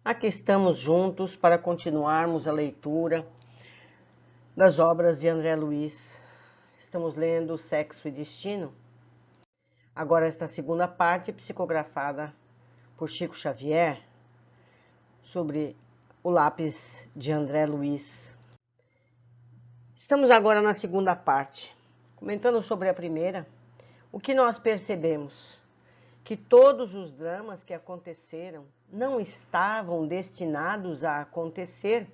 Aqui estamos juntos para continuarmos a leitura das obras de André Luiz. Estamos lendo Sexo e Destino. Agora esta segunda parte, psicografada por Chico Xavier, sobre o lápis de André Luiz. Estamos agora na segunda parte, comentando sobre a primeira. O que nós percebemos? Que todos os dramas que aconteceram não estavam destinados a acontecer.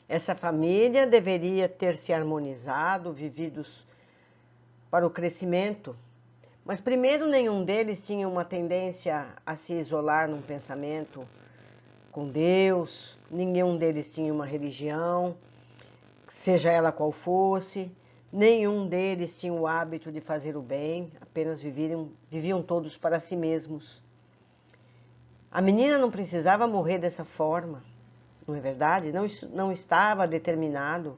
Essa família deveria ter se harmonizado, vividos para o crescimento, mas primeiro nenhum deles tinha uma tendência a se isolar num pensamento com Deus, nenhum deles tinha uma religião, seja ela qual fosse, nenhum deles tinha o hábito de fazer o bem, apenas viviam todos para si mesmos. A menina não precisava morrer dessa forma, não é verdade? Não estava determinado,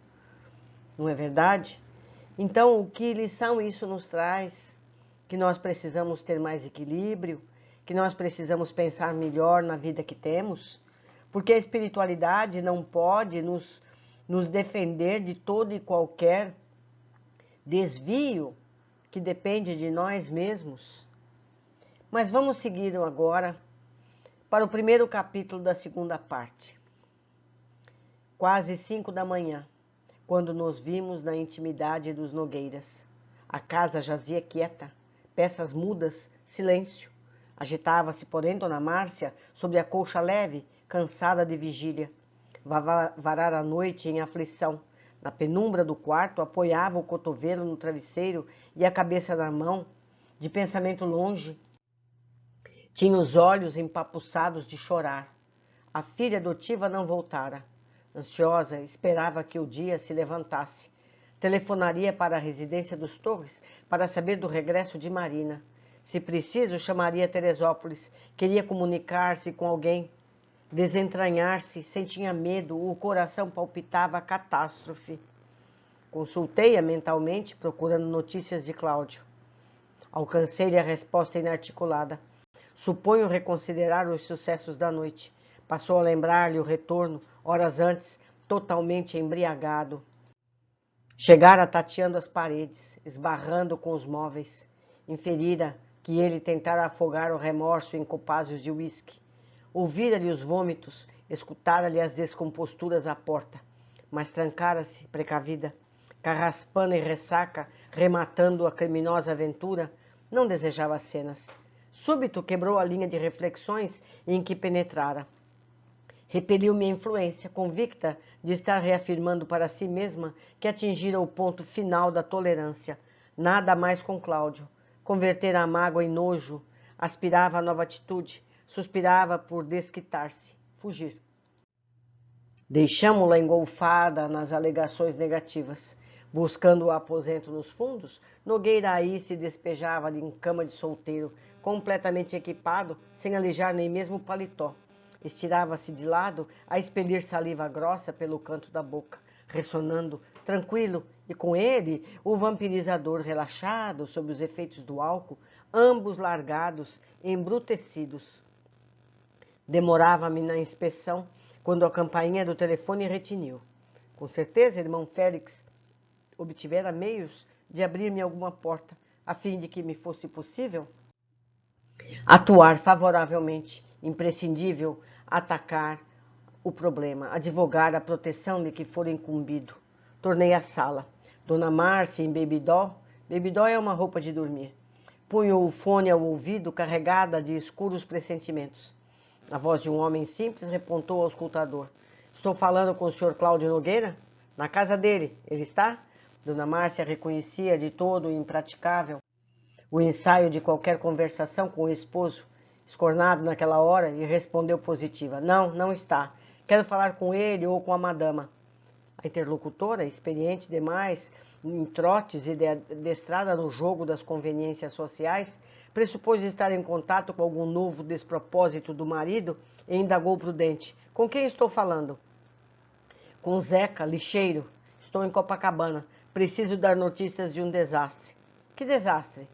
não é verdade? Então, que lição isso nos traz? Que nós precisamos ter mais equilíbrio, que nós precisamos pensar melhor na vida que temos, porque a espiritualidade não pode nos defender de todo e qualquer desvio que depende de nós mesmos. Mas vamos seguir agora para o primeiro capítulo da segunda parte. Quase 5 da manhã, quando nos vimos na intimidade dos Nogueiras. A casa jazia quieta, peças mudas, silêncio. Agitava-se, porém, Dona Márcia sobre a colcha leve, cansada de vigília. Varar a noite em aflição. Na penumbra do quarto, apoiava o cotovelo no travesseiro e a cabeça na mão, de pensamento longe. Tinha os olhos empapuçados de chorar. A filha adotiva não voltara. Ansiosa, esperava que o dia se levantasse. Telefonaria para a residência dos Torres para saber do regresso de Marina. Se preciso, chamaria Teresópolis. Queria comunicar-se com alguém. Desentranhar-se, sentia medo, o coração palpitava a catástrofe. Consultei-a mentalmente, procurando notícias de Cláudio. Alcancei-lhe a resposta inarticulada. Suponho reconsiderar os sucessos da noite. Passou a lembrar-lhe o retorno, horas antes, totalmente embriagado. Chegara tateando as paredes, esbarrando com os móveis. Inferira que ele tentara afogar o remorso em copásios de uísque. Ouvira-lhe os vômitos, escutara-lhe as descomposturas à porta, mas trancara-se, precavida. Carraspana e ressaca, rematando a criminosa aventura, não desejava cenas. Súbito quebrou a linha de reflexões em que penetrara. Repeliu minha influência, convicta de estar reafirmando para si mesma que atingira o ponto final da tolerância. Nada mais com Cláudio. Convertera a mágoa em nojo, aspirava a nova atitude, suspirava por desquitar-se, fugir. Deixamo-la engolfada nas alegações negativas. Buscando o aposento nos fundos, Nogueira aí se despejava em cama de solteiro, completamente equipado, sem alijar nem mesmo o paletó. Estirava-se de lado a expelir saliva grossa pelo canto da boca, ressonando, tranquilo, e com ele o vampirizador relaxado sob os efeitos do álcool, ambos largados, embrutecidos. Demorava-me na inspeção, quando a campainha do telefone retiniu. Com certeza, irmão Félix obtivera meios de abrir-me alguma porta, a fim de que me fosse possível atuar favoravelmente, imprescindível atacar o problema, advogar a proteção de que for incumbido. Tornei à sala. Dona Márcia em bebidó. Bebidó é uma roupa de dormir. Punho o fone ao ouvido, carregada de escuros pressentimentos. A voz de um homem simples repontou ao escutador. Estou falando com o Sr. Cláudio Nogueira? Na casa dele. Ele está? Dona Márcia reconhecia de todo impraticável o ensaio de qualquer conversação com o esposo, escornado naquela hora, e respondeu positiva. Não, não está. Quero falar com ele ou com a madama. A interlocutora, experiente demais em trotes e adestrada no jogo das conveniências sociais, pressupôs estar em contato com algum novo despropósito do marido e indagou prudente. Com quem estou falando? Com Zeca, lixeiro. Estou em Copacabana. Preciso dar notícias de um desastre. Que desastre?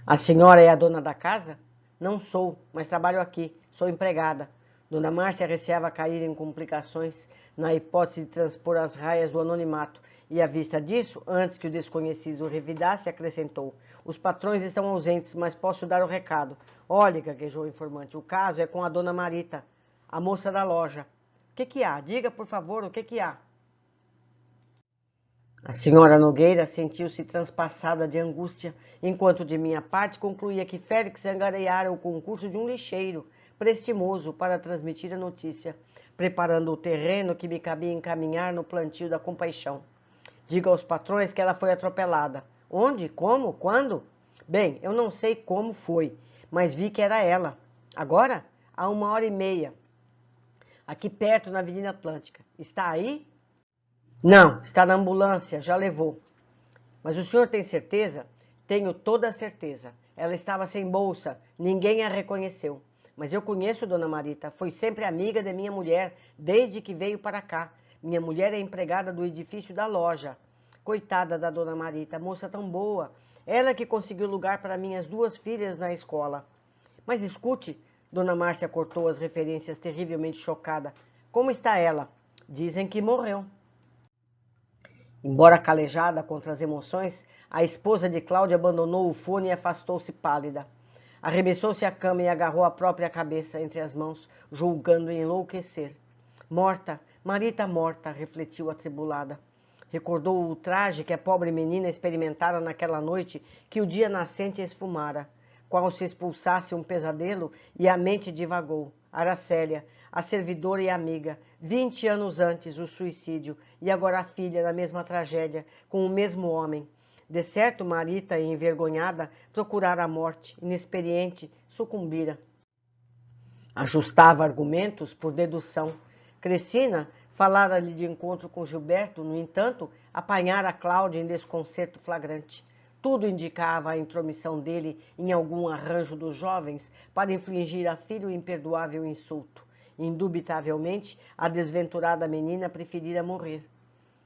A senhora é a dona da casa? Não sou, mas trabalho aqui. Sou empregada. Dona Márcia receava cair em complicações na hipótese de transpor as raias do anonimato. E à vista disso, antes que o desconhecido revidasse, acrescentou: os patrões estão ausentes, mas posso dar o recado. Olhe, gaguejou o informante, o caso é com a dona Marita, a moça da loja. O que há? Diga, por favor, o que há? A senhora Nogueira sentiu-se transpassada de angústia, enquanto de minha parte concluía que Félix angariara o concurso de um lixeiro prestimoso para transmitir a notícia, preparando o terreno que me cabia encaminhar no plantio da compaixão. Diga aos patrões que ela foi atropelada. Onde? Como? Quando? Bem, eu não sei como foi, mas vi que era ela. Agora? Há 1h30. Aqui perto, na Avenida Atlântica. Está aí? Não, está na ambulância, já levou. Mas o senhor tem certeza? Tenho toda a certeza. Ela estava sem bolsa, ninguém a reconheceu. Mas eu conheço Dona Marita, foi sempre amiga de minha mulher, desde que veio para cá. Minha mulher é empregada do edifício da loja. Coitada da Dona Marita, moça tão boa. Ela que conseguiu lugar para minhas 2 filhas na escola. Mas escute, Dona Márcia cortou as referências terrivelmente chocada. Como está ela? Dizem que morreu. Embora calejada contra as emoções, a esposa de Cláudia abandonou o fone e afastou-se pálida. Arremessou-se à cama e agarrou a própria cabeça entre as mãos, julgando enlouquecer. Morta, Marita morta, refletiu atribulada. Recordou o ultraje que a pobre menina experimentara naquela noite que o dia nascente esfumara, qual se expulsasse um pesadelo, e a mente divagou. Aracélia, a servidora e amiga, 20 anos antes o suicídio, e agora a filha na mesma tragédia, com o mesmo homem. De certo, Marita, envergonhada, procurara a morte, inexperiente, sucumbira. Ajustava argumentos por dedução. Crescina falara-lhe de encontro com Gilberto, no entanto, apanhara Cláudia em desconcerto flagrante. Tudo indicava a intromissão dele em algum arranjo dos jovens para infligir à filha o imperdoável insulto. Indubitavelmente, a desventurada menina preferira morrer.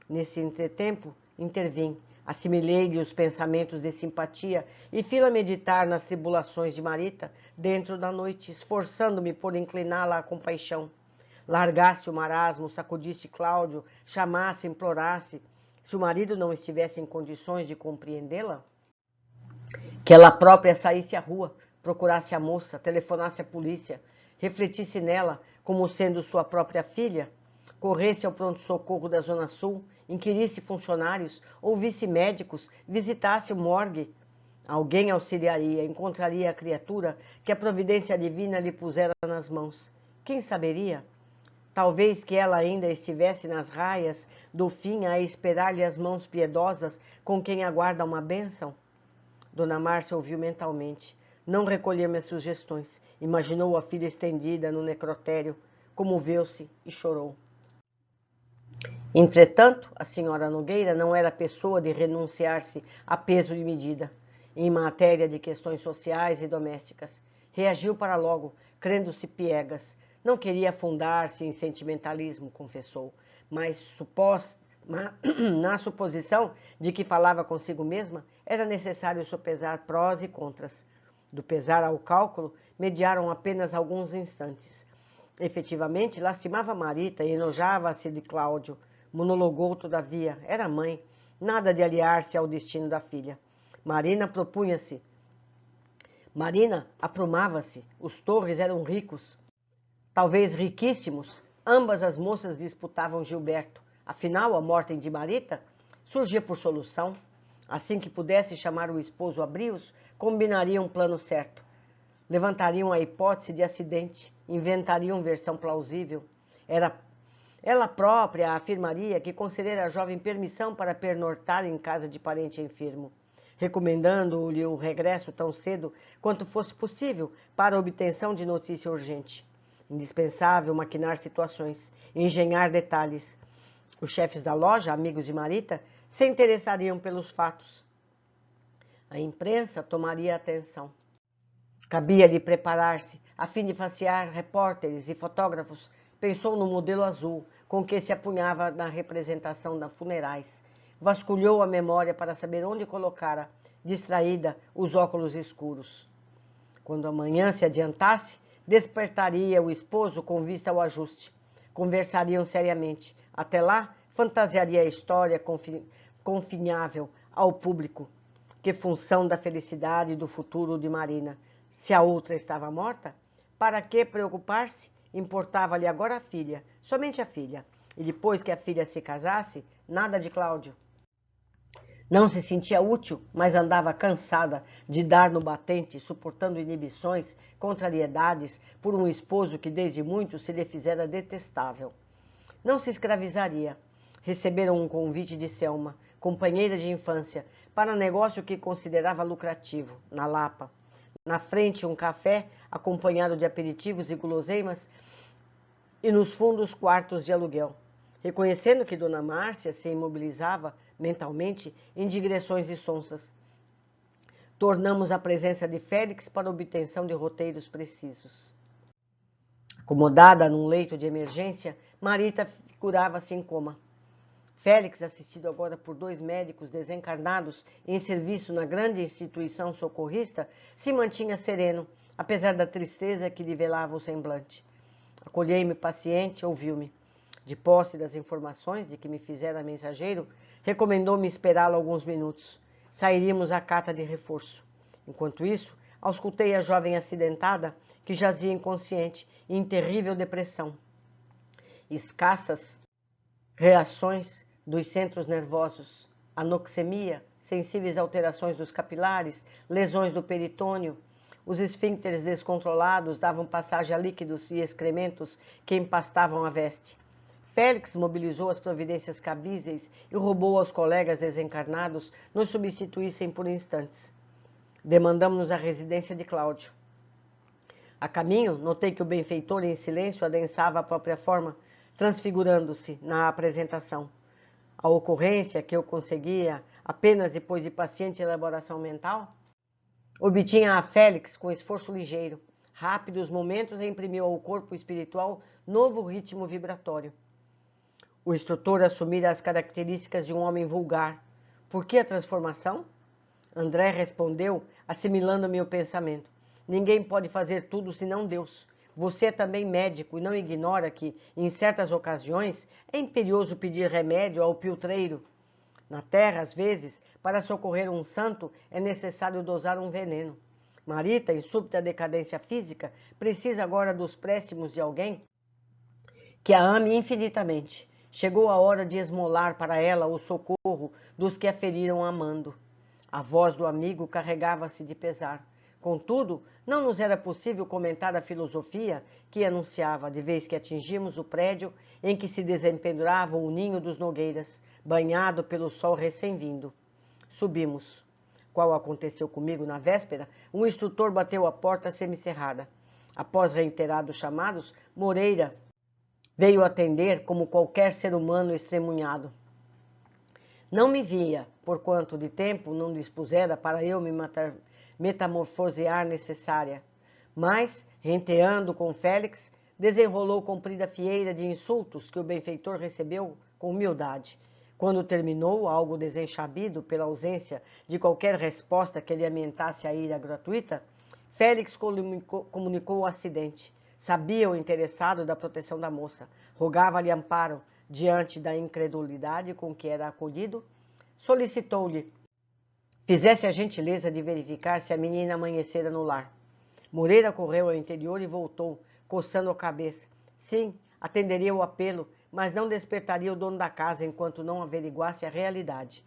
Nesse entretempo, intervim. Assimilei-lhe os pensamentos de simpatia e fui-la meditar nas tribulações de Marita dentro da noite, esforçando-me por incliná-la à compaixão. Largasse o marasmo, sacudisse Cláudio, chamasse, implorasse. Se o marido não estivesse em condições de compreendê-la, que ela própria saísse à rua, procurasse a moça, telefonasse à polícia, refletisse nela como sendo sua própria filha, corresse ao pronto-socorro da Zona Sul, inquirisse funcionários, ouvisse médicos, visitasse o morgue. Alguém auxiliaria, encontraria a criatura que a providência divina lhe pusera nas mãos. Quem saberia? Talvez que ela ainda estivesse nas raias do fim a esperar-lhe as mãos piedosas com quem aguarda uma bênção. Dona Márcia ouviu mentalmente. Não recolheu minhas sugestões. Imaginou a filha estendida no necrotério, comoveu-se e chorou. Entretanto, a senhora Nogueira não era pessoa de renunciar-se a peso e medida em matéria de questões sociais e domésticas. Reagiu para logo, crendo-se piegas. Não queria afundar-se em sentimentalismo, confessou, mas na suposição de que falava consigo mesma, era necessário sopesar prós e contras. Do pesar ao cálculo, mediaram apenas alguns instantes. Efetivamente, lastimava Marita e enojava-se de Cláudio. Monologou, todavia, era mãe, nada de aliar-se ao destino da filha. Marina aprumava-se, os Torres eram ricos, talvez riquíssimos. Ambas as moças disputavam Gilberto. Afinal, a morte de Marita surgia por solução. Assim que pudesse chamar o esposo a brios, combinariam um plano certo. Levantariam a hipótese de acidente, inventariam versão plausível. Ela própria afirmaria que concedera à jovem permissão para pernortar em casa de parente enfermo, recomendando-lhe o regresso tão cedo quanto fosse possível para a obtenção de notícia urgente. Indispensável maquinar situações, engenhar detalhes. Os chefes da loja, amigos de Marita, se interessariam pelos fatos. A imprensa tomaria atenção. Cabia-lhe preparar-se, a fim de facear repórteres e fotógrafos. Pensou no modelo azul, com que se apunhava na representação da funerais. Vasculhou a memória para saber onde colocara, distraída, os óculos escuros. Quando a manhã se adiantasse, despertaria o esposo com vista ao ajuste. Conversariam seriamente. Até lá, fantasiaria a história confiável ao público. Que função da felicidade e do futuro de Marina? Se a outra estava morta, para que preocupar-se? Importava-lhe agora a filha, somente a filha. E depois que a filha se casasse, nada de Cláudio. Não se sentia útil, mas andava cansada de dar no batente, suportando inibições, contrariedades, por um esposo que desde muito se lhe fizera detestável. Não se escravizaria. Receberam um convite de Selma, companheira de infância, para negócio que considerava lucrativo, na Lapa. Na frente, um café, acompanhado de aperitivos e guloseimas, e nos fundos quartos de aluguel. Reconhecendo que Dona Márcia se imobilizava mentalmente em digressões insonsas, tornamos a presença de Félix para obtenção de roteiros precisos. Acomodada num leito de emergência, Marita curava-se em coma. Félix, assistido agora por 2 médicos desencarnados em serviço na grande instituição socorrista, se mantinha sereno, apesar da tristeza que lhe velava o semblante. Acolhei-me paciente, ouviu-me. De posse das informações de que me fizera mensageiro, recomendou-me esperá-lo alguns minutos. Sairíamos à cata de reforço. Enquanto isso, auscultei a jovem acidentada, que jazia inconsciente e em terrível depressão. Escassas reações dos centros nervosos, anoxemia, sensíveis alterações dos capilares, lesões do peritônio. Os esfíncteres descontrolados davam passagem a líquidos e excrementos que empastavam a veste. Félix mobilizou as providências cabíveis e roubou aos colegas desencarnados nos substituíssem por instantes. Demandamos-nos a residência de Cláudio. A caminho, notei que o benfeitor em silêncio adensava a própria forma, transfigurando-se na apresentação. A ocorrência, que eu conseguia apenas depois de paciente elaboração mental, obtinha a Félix com esforço ligeiro. Rápidos momentos e imprimiu ao corpo espiritual novo ritmo vibratório. O instrutor assumira as características de um homem vulgar. Por que a transformação? André respondeu, assimilando-me o pensamento. Ninguém pode fazer tudo senão Deus. Você é também médico e não ignora que, em certas ocasiões, é imperioso pedir remédio ao piltreiro. Na terra, às vezes, para socorrer um santo, é necessário dosar um veneno. Marita, em súbita decadência física, precisa agora dos préstimos de alguém que a ame infinitamente. Chegou a hora de esmolar para ela o socorro dos que a feriram amando. A voz do amigo carregava-se de pesar. Contudo, não nos era possível comentar a filosofia que anunciava, de vez que atingimos o prédio em que se desempendrava o ninho dos nogueiras, banhado pelo sol recém-vindo. Subimos. Qual aconteceu comigo na véspera, um instrutor bateu a porta semicerrada. Após reiterados chamados, Moreira veio atender como qualquer ser humano estremunhado. Não me via, porquanto de tempo não dispusera para eu me metamorfosear necessária. Mas, renteando com Félix, desenrolou comprida fieira de insultos que o benfeitor recebeu com humildade. Quando terminou, algo desenchabido pela ausência de qualquer resposta que lhe amentasse a ira gratuita, Félix comunicou o acidente. Sabia o interessado da proteção da moça. Rogava-lhe amparo diante da incredulidade com que era acolhido. Solicitou-lhe fizesse a gentileza de verificar se a menina amanhecera no lar. Moreira correu ao interior e voltou, coçando a cabeça. Sim, atenderia o apelo, mas não despertaria o dono da casa enquanto não averiguasse a realidade.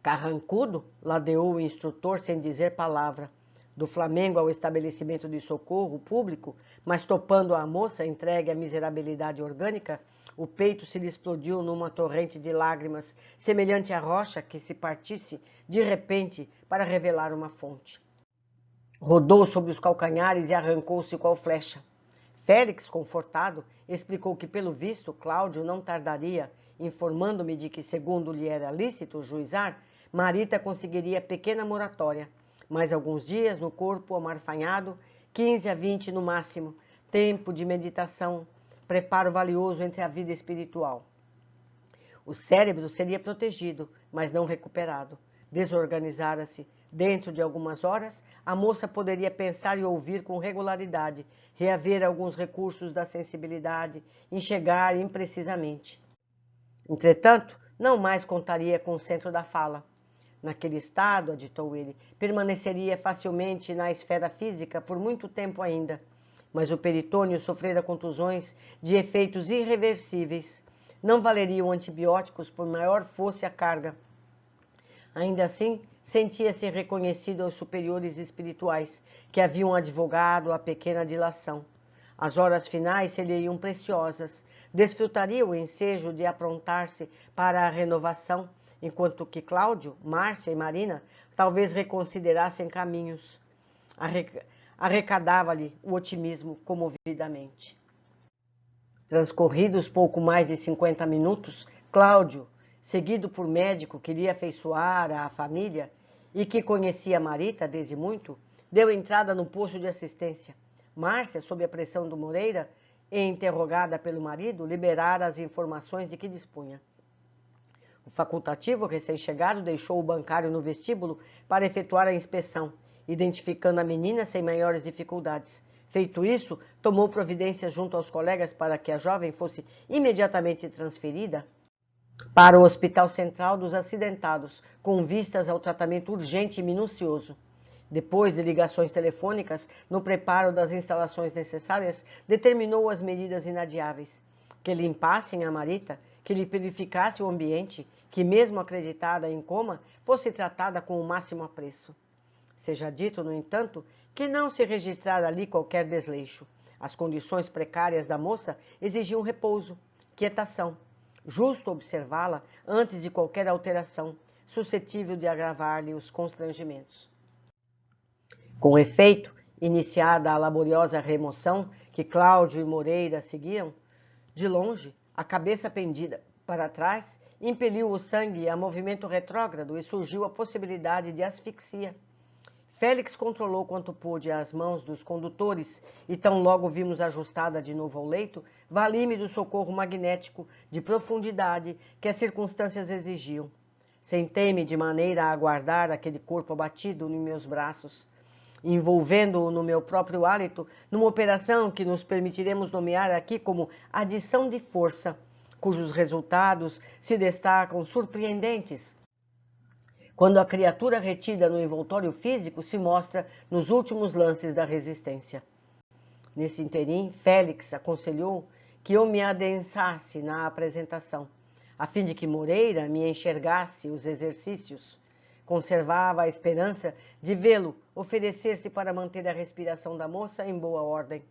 Carrancudo, ladeou o instrutor sem dizer palavra. Do Flamengo ao estabelecimento de socorro público, mas topando a moça entregue à miserabilidade orgânica, o peito se lhe explodiu numa torrente de lágrimas, semelhante à rocha que se partisse de repente para revelar uma fonte. Rodou sobre os calcanhares e arrancou-se qual flecha. Félix, confortado, explicou que, pelo visto, Cláudio não tardaria, informando-me de que, segundo lhe era lícito juizar, Marita conseguiria pequena moratória. Mais alguns dias no corpo amarfanhado, 15 a 20 no máximo, tempo de meditação, preparo valioso entre a vida espiritual. O cérebro seria protegido, mas não recuperado. Desorganizara-se, Dentro de algumas horas, a moça poderia pensar e ouvir com regularidade, reaver alguns recursos da sensibilidade, enxergar imprecisamente. Entretanto, não mais contaria com o centro da fala. Naquele estado, aditou ele, permaneceria facilmente na esfera física por muito tempo ainda, mas o peritônio sofrera contusões de efeitos irreversíveis. Não valeriam antibióticos por maior fosse a carga. Ainda assim, sentia-se reconhecido aos superiores espirituais, que haviam advogado a pequena dilação. As horas finais seriam preciosas. Desfrutaria o ensejo de aprontar-se para a renovação, enquanto que Cláudio, Márcia e Marina talvez reconsiderassem caminhos. Arrecadava-lhe o otimismo comovidamente. Transcorridos pouco mais de 50 minutos, Cláudio, seguido por médico que lhe afeiçoara a família e que conhecia Marita desde muito, deu entrada no posto de assistência. Márcia, sob a pressão do Moreira, e interrogada pelo marido, liberara as informações de que dispunha. O facultativo, recém-chegado, deixou o bancário no vestíbulo para efetuar a inspeção, identificando a menina sem maiores dificuldades. Feito isso, tomou providências junto aos colegas para que a jovem fosse imediatamente transferida para o Hospital Central dos Acidentados, com vistas ao tratamento urgente e minucioso. Depois de ligações telefônicas, no preparo das instalações necessárias, determinou as medidas inadiáveis. Que limpassem a Marita, que lhe purificasse o ambiente, que, mesmo acreditada em coma, fosse tratada com o máximo apreço. Seja dito, no entanto, que não se registrara ali qualquer desleixo. As condições precárias da moça exigiam repouso, quietação. Justo observá-la antes de qualquer alteração, suscetível de agravar-lhe os constrangimentos. Com efeito, iniciada a laboriosa remoção que Cláudio e Moreira seguiam, de longe, a cabeça pendida para trás, impeliu o sangue a movimento retrógrado e surgiu a possibilidade de asfixia. Félix controlou quanto pôde as mãos dos condutores e, tão logo vimos ajustada de novo ao leito, vali-me do socorro magnético de profundidade que as circunstâncias exigiam. Sentei-me de maneira a aguardar aquele corpo abatido em meus braços, envolvendo-o no meu próprio hálito, numa operação que nos permitiremos nomear aqui como adição de força, cujos resultados se destacam surpreendentes quando a criatura retida no envoltório físico se mostra nos últimos lances da resistência. Nesse interim, Félix aconselhou que eu me adensasse na apresentação, a fim de que Moreira me enxergasse os exercícios. Conservava a esperança de vê-lo oferecer-se para manter a respiração da moça em boa ordem.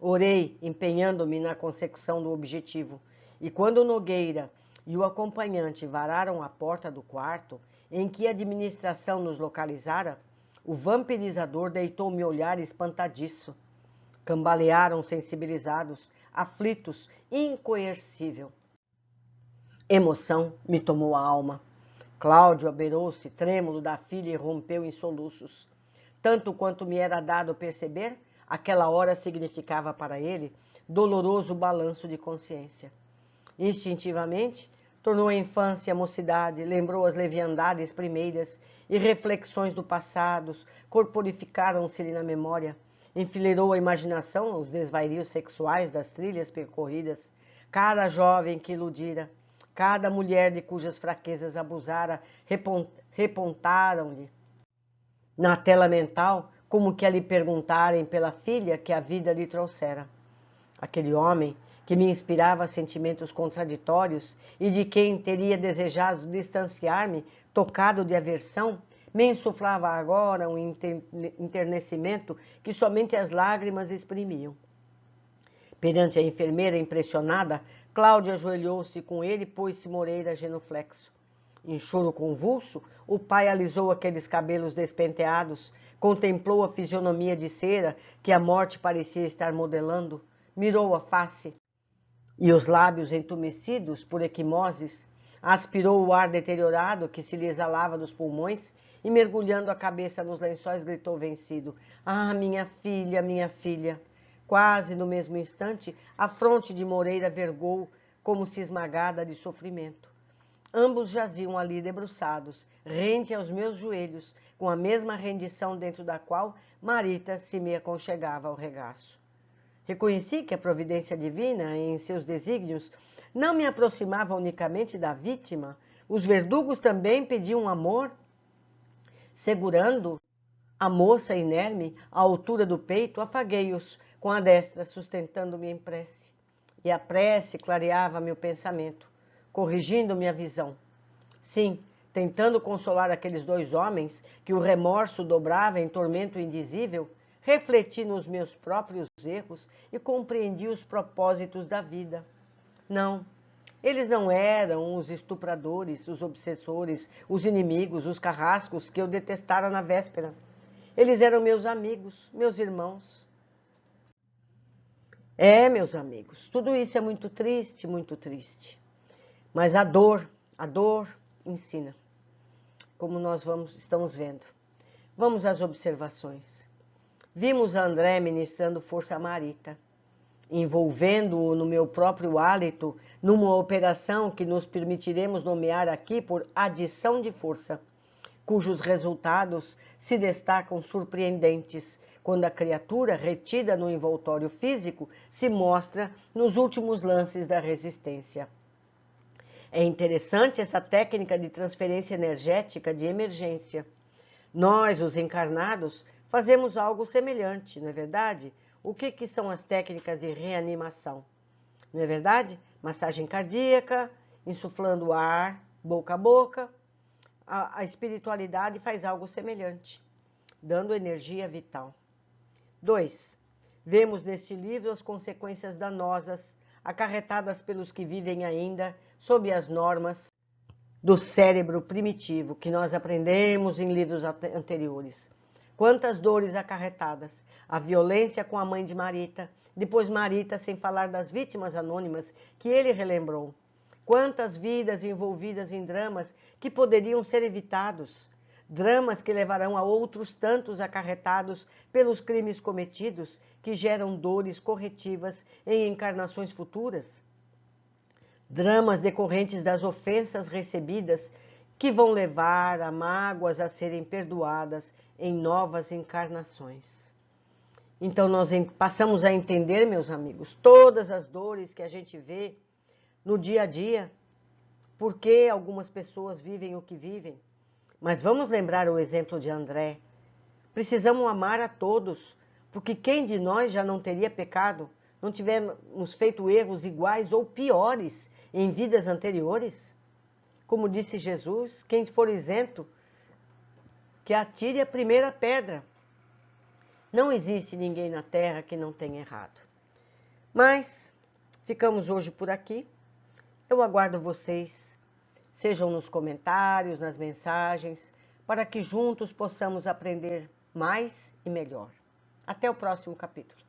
Orei, empenhando-me na consecução do objetivo, e quando Nogueira e o acompanhante vararam a porta do quarto em que a administração nos localizara, o vampirizador deitou-me olhar espantadiço. Cambalearam sensibilizados, aflitos, incoercível. Emoção me tomou a alma. Cláudio abeirou-se, trêmulo da filha, e rompeu em soluços. Tanto quanto me era dado perceber, aquela hora significava para ele doloroso balanço de consciência. Instintivamente, tornou a infância a mocidade, lembrou as leviandades primeiras e reflexões do passado, corporificaram-se-lhe na memória, enfileirou a imaginação os desvarios sexuais das trilhas percorridas, cada jovem que iludira, cada mulher de cujas fraquezas abusara, repontaram-lhe na tela mental, como que a lhe perguntarem pela filha que a vida lhe trouxera. Aquele homem que me inspirava sentimentos contraditórios e de quem teria desejado distanciar-me, tocado de aversão, me insuflava agora um enternecimento que somente as lágrimas exprimiam. Perante a enfermeira impressionada, Cláudia ajoelhou-se com ele e pôs-se Moreira genuflexo. Em choro convulso, o pai alisou aqueles cabelos despenteados, contemplou a fisionomia de cera que a morte parecia estar modelando, mirou a face e os lábios entumecidos por equimoses, aspirou o ar deteriorado que se lhe exalava dos pulmões e, mergulhando a cabeça nos lençóis, gritou vencido: "Ah, minha filha, minha filha!" Quase no mesmo instante, a fronte de Moreira vergou como se esmagada de sofrimento. Ambos jaziam ali debruçados, rente aos meus joelhos, com a mesma rendição dentro da qual Marita se me aconchegava ao regaço. Reconheci que a providência divina, em seus desígnios, não me aproximava unicamente da vítima. Os verdugos também pediam amor, segurando a moça inerme à altura do peito, afaguei-os com a destra, sustentando-me em prece. E a prece clareava meu pensamento, corrigindo minha visão. Sim, tentando consolar aqueles dois homens que o remorso dobrava em tormento indizível, refleti nos meus próprios erros e compreendi os propósitos da vida. Não, eles não eram os estupradores, os obsessores, os inimigos, os carrascos que eu detestara na véspera. Eles eram meus amigos, meus irmãos. Meus amigos, tudo isso é muito triste, muito triste. Mas a dor ensina, como nós estamos vendo. Vamos às observações. Vimos André ministrando força a Marita, envolvendo-o no meu próprio hálito, numa operação que nos permitiremos nomear aqui por adição de força, cujos resultados se destacam surpreendentes, quando a criatura, retida no envoltório físico, se mostra nos últimos lances da resistência. É interessante essa técnica de transferência energética de emergência. Nós, os encarnados, fazemos algo semelhante, não é verdade? O que são as técnicas de reanimação? Não é verdade? Massagem cardíaca, insuflando ar, boca a boca. A espiritualidade faz algo semelhante, dando energia vital. 2. Vemos neste livro as consequências danosas acarretadas pelos que vivem ainda sob as normas do cérebro primitivo que nós aprendemos em livros anteriores. Quantas dores acarretadas, a violência com a mãe de Marita, depois Marita, sem falar das vítimas anônimas que ele relembrou. Quantas vidas envolvidas em dramas que poderiam ser evitados, dramas que levarão a outros tantos acarretados pelos crimes cometidos, que geram dores corretivas em encarnações futuras. Dramas decorrentes das ofensas recebidas, que vão levar a mágoas a serem perdoadas em novas encarnações. Então nós passamos a entender, meus amigos, todas as dores que a gente vê no dia a dia, por que algumas pessoas vivem o que vivem. Mas vamos lembrar o exemplo de André. Precisamos amar a todos, porque quem de nós já não teria pecado, não tivermos feito erros iguais ou piores em vidas anteriores? Como disse Jesus, quem for isento, que atire a primeira pedra. Não existe ninguém na Terra que não tenha errado. Mas ficamos hoje por aqui. Eu aguardo vocês, sejam nos comentários, nas mensagens, para que juntos possamos aprender mais e melhor. Até o próximo capítulo.